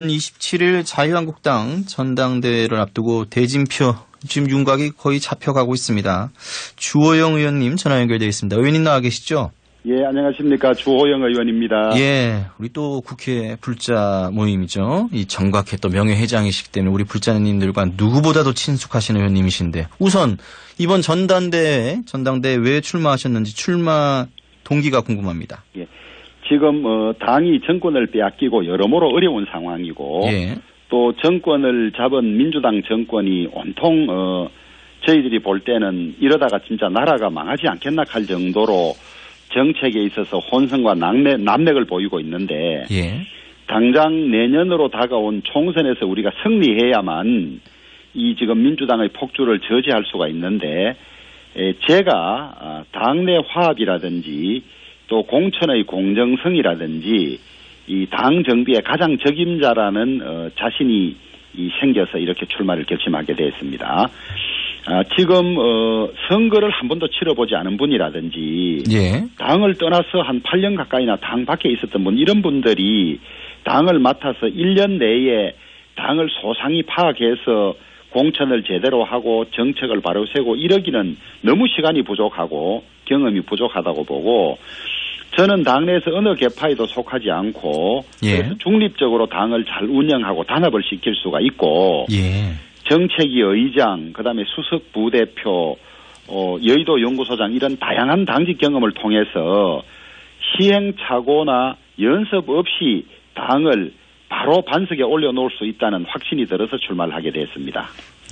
27일 자유한국당 전당대회를 앞두고 대진표 지금 윤곽이 거의 잡혀가고 있습니다. 주호영 의원님 전화 연결되어 있습니다. 의원님 나와 계시죠? 예, 안녕하십니까. 주호영 의원입니다. 예, 우리 또 국회 불자 모임이죠. 이 정각회 또 명예회장이시기 때문에 우리 불자님들과 누구보다도 친숙하신 의원님이신데 우선 이번 전당대회 왜 출마하셨는지 출마 동기가 궁금합니다. 예. 지금 당이 정권을 빼앗기고 여러모로 어려운 상황이고 예. 또 정권을 잡은 민주당 정권이 온통 저희들이 볼 때는 이러다가 진짜 나라가 망하지 않겠나 할 정도로 정책에 있어서 혼선과 난맥을 보이고 있는데 예. 당장 내년으로 다가온 총선에서 우리가 승리해야만 이 지금 민주당의 폭주를 저지할 수가 있는데 제가 당내 화합이라든지 또 공천의 공정성이라든지 이 당 정비의 가장 적임자라는 자신이 생겨서 이렇게 출마를 결심하게 되었습니다. 지금 선거를 한 번도 치러보지 않은 분이라든지 예. 당을 떠나서 한 8년 가까이나 당 밖에 있었던 분 이런 분들이 당을 맡아서 1년 내에 당을 소상히 파악해서 공천을 제대로 하고 정책을 바로 세우고 이러기는 너무 시간이 부족하고 경험이 부족하다고 보고 저는 당내에서 어느 계파에도 속하지 않고 예. 중립적으로 당을 잘 운영하고 단합을 시킬 수가 있고 예. 정책위 의장 그다음에 수석 부대표 여의도 연구소장 이런 다양한 당직 경험을 통해서 시행착오나 연습 없이 당을 바로 반석에 올려놓을 수 있다는 확신이 들어서 출마를 하게 됐습니다.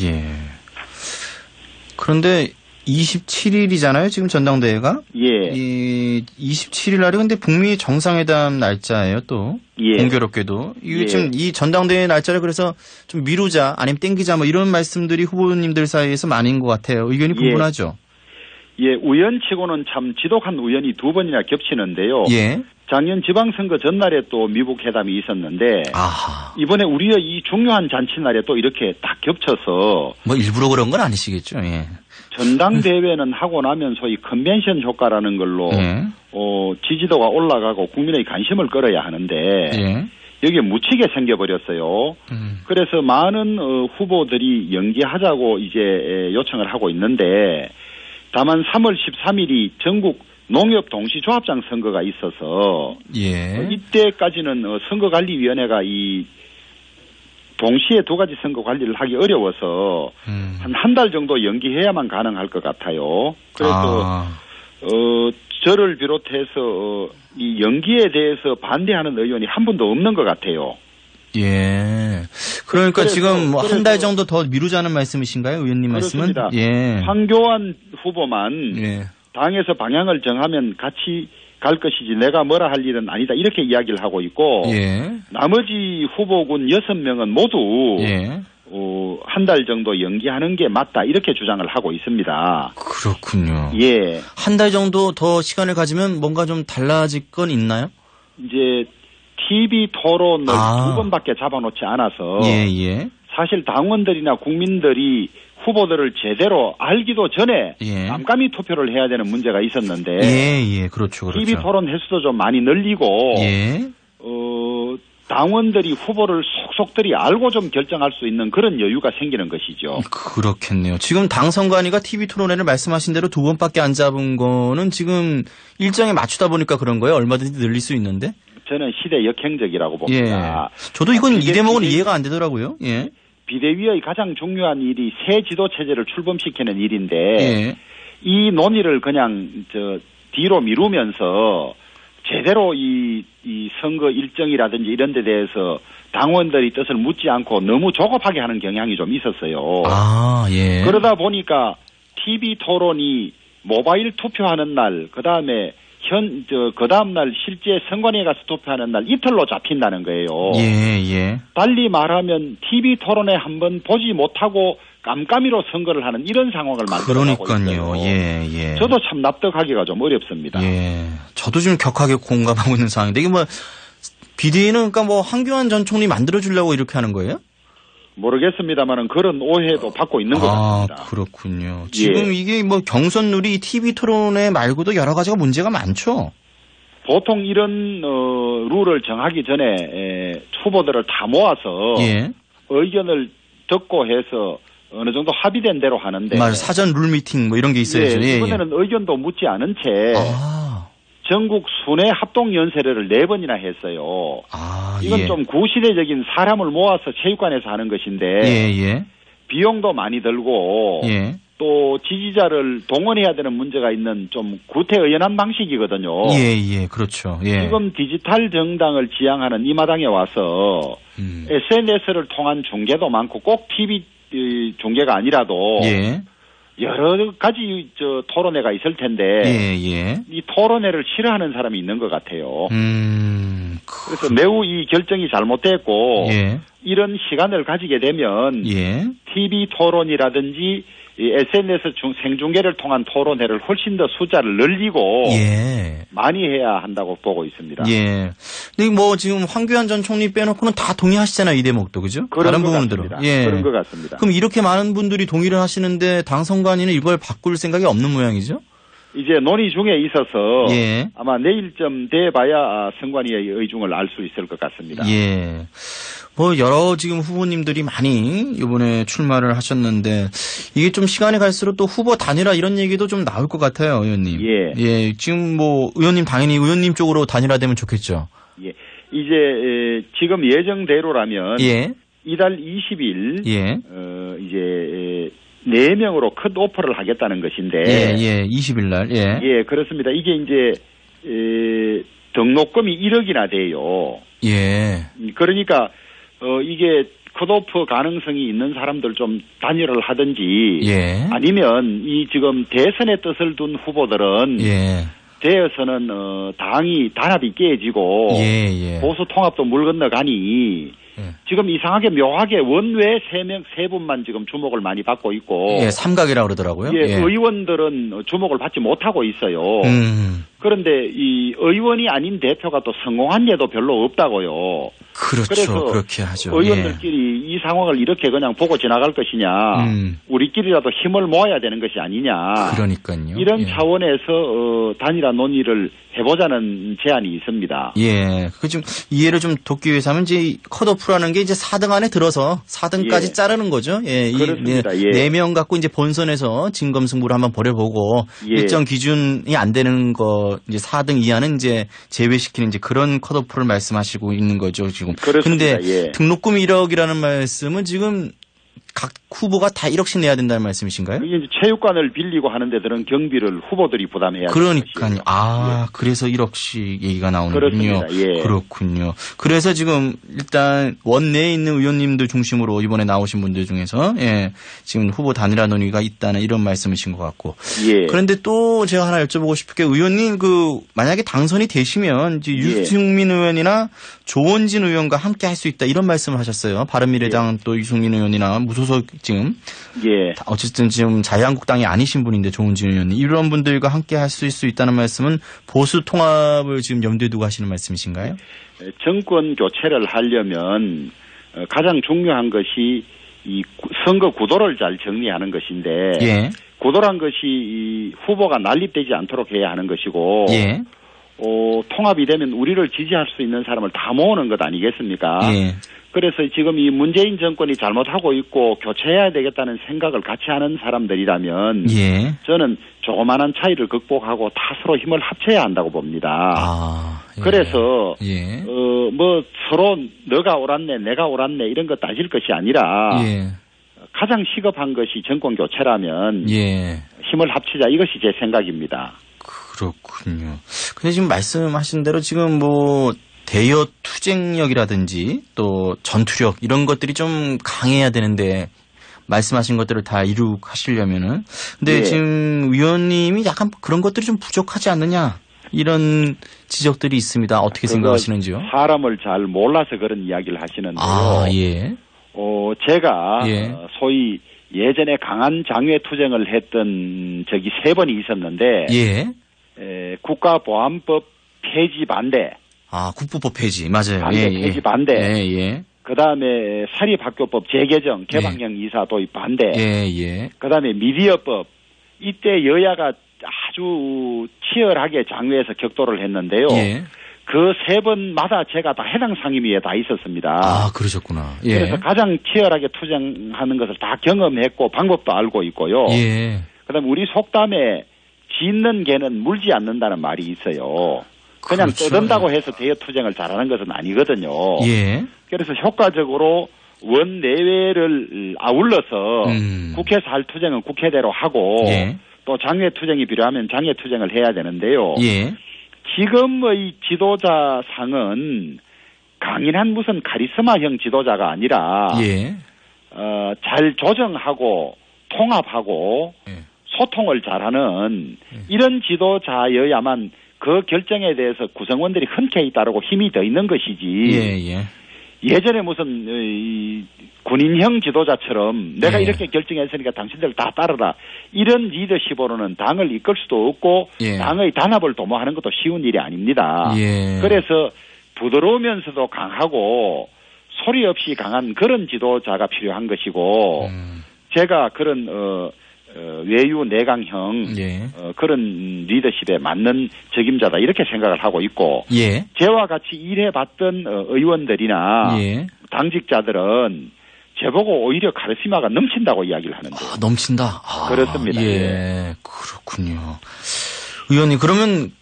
예. 그런데 27일이잖아요, 지금 전당대회가? 예. 이 27일 날이 근데 북미 정상회담 날짜예요, 또. 예. 공교롭게도. 이게 예. 지금 이 전당대회 날짜를 그래서 좀 미루자, 아니면 땡기자, 뭐 이런 말씀들이 후보님들 사이에서 많은 것 같아요. 의견이 분분하죠? 예, 우연치고는 참 지독한 우연이 두 번이나 겹치는데요. 예. 작년 지방선거 전날에 또 미국 회담이 있었는데 아하. 이번에 우리의 이 중요한 잔치날에 또 이렇게 딱 겹쳐서 뭐 일부러 그런 건 아니시겠죠, 예. 전당대회는 하고 나면 소위 컨벤션 효과라는 걸로 예. 지지도가 올라가고 국민의 관심을 끌어야 하는데 예. 여기에 묻히게 생겨버렸어요. 그래서 많은 후보들이 연기하자고 이제 요청을 하고 있는데 다만 3월 13일이 전국 농협 동시조합장 선거가 있어서 예. 이때까지는 선거관리위원회가 이 동시에 두 가지 선거 관리를 하기 어려워서 한 달 정도 연기해야만 가능할 것 같아요. 그래서 저를 비롯해서 이 연기에 대해서 반대하는 의원이 한 분도 없는 것 같아요. 예. 그러니까 지금 뭐 한 달 정도 더 미루자는 말씀이신가요, 의원님 말씀은? 그렇습니다. 예. 황교안 후보만 예. 당에서 방향을 정하면 같이 갈 것이지 내가 뭐라 할 일은 아니다 이렇게 이야기를 하고 있고 예. 나머지 후보군 6명은 모두 예. 한 달 정도 연기하는 게 맞다 이렇게 주장을 하고 있습니다. 그렇군요. 예. 한 달 정도 더 시간을 가지면 뭔가 좀 달라질 건 있나요? 이제 TV 토론을 두 번밖에 잡아놓지 않아서 예. 사실 당원들이나 국민들이 후보들을 제대로 알기도 전에 예. 깜깜이 투표를 해야 되는 문제가 있었는데 예. 그렇죠. TV 토론 횟수도 좀 많이 늘리고 예. 당원들이 후보를 속속들이 알고 좀 결정할 수 있는 그런 여유가 생기는 것이죠. 그렇겠네요. 지금 당 선관위가 TV 토론회를 말씀하신 대로 두 번밖에 안 잡은 거는 지금 일정에 맞추다 보니까 그런 거예요? 얼마든지 늘릴 수 있는데? 저는 시대 역행적이라고 봅니다. 예. 저도 이건 이 대목은 이해가 안 되더라고요. 예. 비대위의 가장 중요한 일이 새 지도 체제를 출범시키는 일인데 예. 이 논의를 그냥 뒤로 미루면서 제대로 이 선거 일정이라든지 이런 데 대해서 당원들이 뜻을 묻지 않고 너무 조급하게 하는 경향이 좀 있었어요. 예. 그러다 보니까 TV 토론이 모바일 투표하는 날, 그다음에 그 다음날 실제 선관위에 가서 투표하는 날 이틀로 잡힌다는 거예요. 예. 달리 말하면 TV 토론회 한번 보지 못하고 깜깜이로 선거를 하는 이런 상황을 만들어가고 있어요. 예. 저도 참 납득하기가 좀 어렵습니다. 예. 저도 지금 격하게 공감하고 있는 상황인데 이게 뭐 비대위는 그러니까 뭐 황교안 전 총리 만들어주려고 이렇게 하는 거예요? 모르겠습니다만은 그런 오해도 받고 있는 것 같습니다. 그렇군요. 지금 이게 뭐 경선룰이 TV 토론회 말고도 여러 가지가 문제가 많죠? 보통 이런 룰을 정하기 전에 후보들을 다 모아서 예. 의견을 듣고 해서 어느 정도 합의된 대로 하는데 맞아. 사전 룰 미팅 뭐 이런 게 있어야죠. 예, 예, 이번에는 의견도 묻지 않은 채 아. 전국 순회 합동 연설회를 4번이나 했어요. 아, 이건 예. 좀 구시대적인 사람을 모아서 체육관에서 하는 것인데 예, 예. 비용도 많이 들고 예. 또 지지자를 동원해야 되는 문제가 있는 좀 구태의연한 방식이거든요. 예, 예. 그렇죠. 예. 지금 디지털 정당을 지향하는 이 마당에 와서 SNS를 통한 중계도 많고 꼭 TV 중계가 아니라도 예. 여러 가지 토론회가 있을 텐데 예, 예. 이 토론회를 싫어하는 사람이 있는 것 같아요. 그래서 매우 이 결정이 잘못됐고 예. 이런 시간을 가지게 되면 예. TV 토론이라든지 이 SNS 생중계를 통한 토론회를 훨씬 더 숫자를 늘리고 예. 많이 해야 한다고 보고 있습니다. 예. 근데 뭐 지금 황교안 전 총리 빼놓고는 다 동의하시잖아요, 이 대목도. 그죠? 다른 부분들은. 예. 그런 것 같습니다. 그럼 이렇게 많은 분들이 동의를 하시는데 당선관위는 이걸 바꿀 생각이 없는 모양이죠? 이제 논의 중에 있어서 예. 아마 내일쯤 돼봐야 선관위의 의중을 알 수 있을 것 같습니다. 예. 뭐 여러 지금 후보님들이 많이 이번에 출마를 하셨는데 이게 좀 시간이 갈수록 또 후보 단일화 이런 얘기도 좀 나올 것 같아요, 의원님. 예. 예. 지금 뭐 의원님 당연히 의원님 쪽으로 단일화되면 좋겠죠. 예. 이제 지금 예정대로라면 예. 이달 20일 예. 이제 4명으로 컷 오퍼를 하겠다는 것인데 예, 예. 20일 날. 예. 예, 그렇습니다. 이게 이제 등록금이 1억이나 돼요. 예. 그러니까 이게 컷오프 가능성이 있는 사람들 좀 단일화를 하든지 예. 아니면 이 지금 대선의 뜻을 둔 후보들은 예. 되어서는 당이 단합이 깨지고 예, 예. 보수 통합도 물 건너가니 예. 지금 이상하게 묘하게 원외 3분만 지금 주목을 많이 받고 있고 예, 삼각이라고 그러더라고요. 예, 예. 의원들은 주목을 받지 못하고 있어요. 그런데 이 의원이 아닌 대표가 또 성공한 예도 별로 없다고요. 그렇죠. 그래서 그렇게 하죠. 의원들끼리 이 상황을 이렇게 그냥 보고 지나갈 것이냐, 우리끼리라도 힘을 모아야 되는 것이 아니냐. 그러니까요. 이런 예. 차원에서 단일화 논의를 해보자는 제안이 있습니다. 예. 그 좀 이해를 좀 돕기 위해서 하면 이제 컷오프라는 게 이제 4등 안에 들어서 4등까지 예. 자르는 거죠. 예. 그렇습니다. 예. 4명 갖고 이제 본선에서 진검승부를 한번 벌여보고 예. 일정 기준이 안 되는 거 이제 4등 이하는 이제 제외시키는 이제 그런 컷오프를 말씀하시고 있는 거죠, 지금. 그렇습니다. 근데 예. 등록금 1억이라는 말씀은 지금 각 후보가 다 1억씩 내야 된다는 말씀이신가요? 이게 이제 체육관을 빌리고 하는 데들은 경비를 후보들이 부담해야 되는 그러니까요. 것이에요. 아, 그래서 1억씩 얘기가 나오는군요. 그렇습니다. 예. 그렇군요. 그래서 지금 일단 원내에 있는 의원님들 중심으로 이번에 나오신 분들 중에서 예, 지금 후보 단일화 논의가 있다는 이런 말씀이신 것 같고. 예. 그런데 또 제가 하나 여쭤보고 싶은 게 의원님 만약에 당선이 되시면 이제 유승민 의원이나 조원진 의원과 함께 할 수 있다 이런 말씀을 하셨어요. 바른미래당 또 유승민 의원이나 무소속 지금 예. 어쨌든 지금 자유한국당이 아니신 분인데 조은진 의원님 이런 분들과 함께 할 수 있다는 말씀은 보수 통합을 지금 염두에 두고 하시는 말씀이신가요? 정권 교체를 하려면 가장 중요한 것이 이 선거 구도를 잘 정리하는 것인데 예. 구도란 것이 이 후보가 난립되지 않도록 해야 하는 것이고 예. 통합이 되면 우리를 지지할 수 있는 사람을 다 모으는 것 아니겠습니까? 예. 그래서 지금 이 문재인 정권이 잘못하고 있고 교체해야 되겠다는 생각을 같이 하는 사람들이라면 예. 저는 조그마한 차이를 극복하고 다 서로 힘을 합쳐야 한다고 봅니다. 아. 예. 그래서 예. 뭐 서로 너가 옳았네 내가 옳았네 이런 거 따질 것이 아니라 예. 가장 시급한 것이 정권 교체라면 예. 힘을 합치자 이것이 제 생각입니다. 그렇군요. 근데 지금 말씀하신 대로 지금 뭐 대여 투쟁력이라든지 또 전투력 이런 것들이 좀 강해야 되는데 말씀하신 것들을 다 이룩하시려면은 근데 예. 지금 위원님이 약간 그런 것들이 좀 부족하지 않느냐 이런 지적들이 있습니다. 어떻게 생각하시는지요? 사람을 잘 몰라서 그런 이야기를 하시는데요. 아, 예. 제가 예. 소위 예전에 강한 장외 투쟁을 했던 적이 3번이 있었는데 예. 국가보안법 폐지 반대. 아, 국부법 폐지 맞아요. 반대, 폐지 반대. 예, 예. 그다음에 사립학교법 재개정, 개방형 이사 도입 반대. 예, 예. 그다음에 미디어법. 이때 여야가 아주 치열하게 장외에서 격돌을 했는데요. 예. 그 3번마다 제가 다 해당 상임위에 다 있었습니다. 아, 그러셨구나. 예. 그래서 가장 치열하게 투쟁하는 것을 다 경험했고 방법도 알고 있고요. 예. 그다음에 우리 속담에 짖는 개는 물지 않는다는 말이 있어요. 그냥 그렇죠. 떠든다고 해서 대여 투쟁을 잘하는 것은 아니거든요. 예. 그래서 효과적으로 원내외를 아울러서 국회에서 할 투쟁은 국회대로 하고 예. 또 장외 투쟁이 필요하면 장외 투쟁을 해야 되는데요. 예. 지금의 지도자상은 강인한 무슨 카리스마형 지도자가 아니라 예. 잘 조정하고 통합하고 예. 소통을 잘하는 이런 지도자여야만 그 결정에 대해서 구성원들이 흔쾌히 따르고 힘이 더 있는 것이지. 예. 예. 예전에 무슨 군인형 지도자처럼 내가 예. 이렇게 결정했으니까 당신들 다 따르라 이런 리더십으로는 당을 이끌 수도 없고 예. 당의 단합을 도모하는 것도 쉬운 일이 아닙니다. 예. 그래서 부드러우면서도 강하고 소리 없이 강한 그런 지도자가 필요한 것이고 제가 그런 외유 내강형 예. 그런 리더십에 맞는 적임자다 이렇게 생각을 하고 있고 예. 저와 같이 일해봤던 의원들이나 예. 당직자들은 저보고 오히려 카리스마가 넘친다고 이야기를 하는데 아, 넘친다. 아, 그렇습니다. 예. 그렇군요. 의원님, 그러면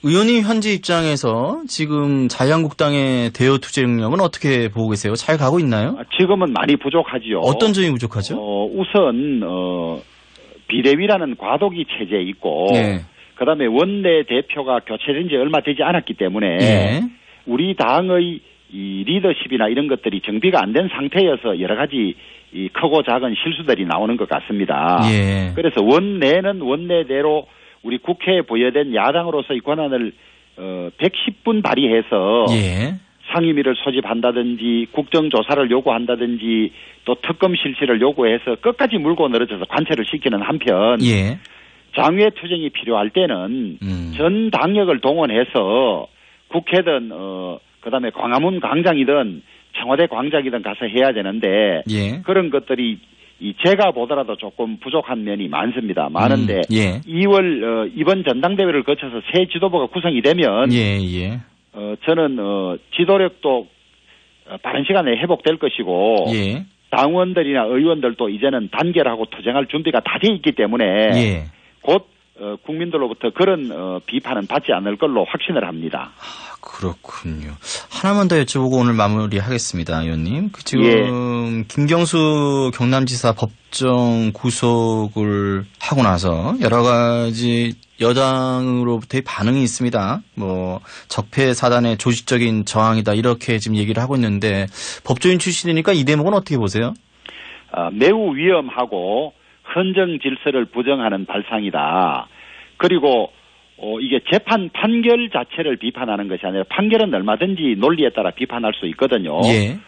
의원님 현재 입장에서 지금 자유한국당의 대여 투쟁 능력은 어떻게 보고 계세요? 잘 가고 있나요? 지금은 많이 부족하지요. 어떤 점이 부족하죠? 우선 비대위라는 과도기 체제에 있고 네. 그다음에 원내 대표가 교체된 지 얼마 되지 않았기 때문에 예. 우리 당의 이 리더십이나 이런 것들이 정비가 안 된 상태여서 여러 가지 이 크고 작은 실수들이 나오는 것 같습니다. 예. 그래서 원내는 원내대로 우리 국회에 부여된 야당으로서의 권한을 110분 발휘해서 예. 상임위를 소집한다든지 국정조사를 요구한다든지 또 특검 실시를 요구해서 끝까지 물고 늘어져서 관철을 시키는 한편 예. 장외 투쟁이 필요할 때는 전 당력을 동원해서 국회든 그다음에 광화문 광장이든 청와대 광장이든 가서 해야 되는데 예. 그런 것들이 제가 보더라도 조금 부족한 면이 많습니다. 예. 2월 이번 전당대회를 거쳐서 새 지도부가 구성이 되면 예. 예. 저는 지도력도 빠른 시간에 회복될 것이고 예. 당원들이나 의원들도 이제는 단결하고 투쟁할 준비가 다 돼 있기 때문에 예. 곧 국민들로부터 그런 비판은 받지 않을 걸로 확신을 합니다. 그렇군요. 하나만 더 여쭤보고 오늘 마무리하겠습니다, 의원님. 지금 예. 김경수 경남지사 법정 구속을 하고 나서 여러 가지 여당으로부터의 반응이 있습니다. 뭐 적폐 사단의 조직적인 저항이다 이렇게 지금 얘기를 하고 있는데 법조인 출신이니까 이 대목은 어떻게 보세요? 매우 위험하고 헌정 질서를 부정하는 발상이다. 그리고 이게 재판 판결 자체를 비판하는 것이 아니라 판결은 얼마든지 논리에 따라 비판할 수 있거든요. 예.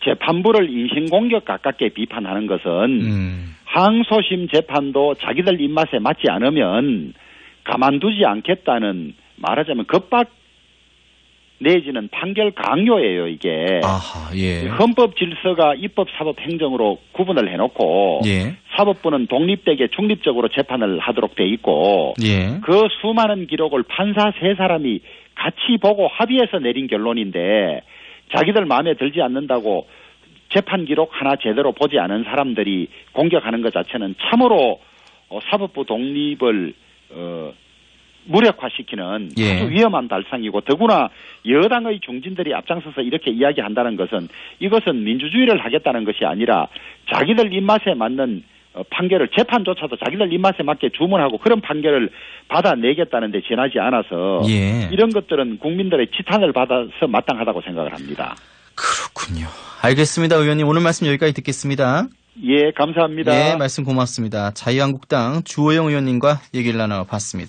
재판부를 인신공격 가깝게 비판하는 것은 항소심 재판도 자기들 입맛에 맞지 않으면 가만두지 않겠다는 말하자면 겁박 내지는 판결 강요예요, 이게. 아하, 예. 헌법 질서가 입법, 사법, 행정으로 구분을 해놓고 예. 사법부는 독립되게 중립적으로 재판을 하도록 돼 있고 예. 그 수많은 기록을 판사 3사람이 같이 보고 합의해서 내린 결론인데 자기들 마음에 들지 않는다고 재판 기록 하나 제대로 보지 않은 사람들이 공격하는 것 자체는 참으로 사법부 독립을 무력화시키는 예. 아주 위험한 발상이고 더구나 여당의 중진들이 앞장서서 이렇게 이야기한다는 것은 이것은 민주주의를 하겠다는 것이 아니라 자기들 입맛에 맞는 판결을 재판조차도 자기들 입맛에 맞게 주문하고 그런 판결을 받아내겠다는 데 지나지 않아서 예. 이런 것들은 국민들의 지탄을 받아서 마땅하다고 생각을 합니다. 그렇군요. 알겠습니다, 의원님. 오늘 말씀 여기까지 듣겠습니다. 예, 감사합니다. 예, 말씀 고맙습니다. 자유한국당 주호영 의원님과 얘기를 나눠봤습니다.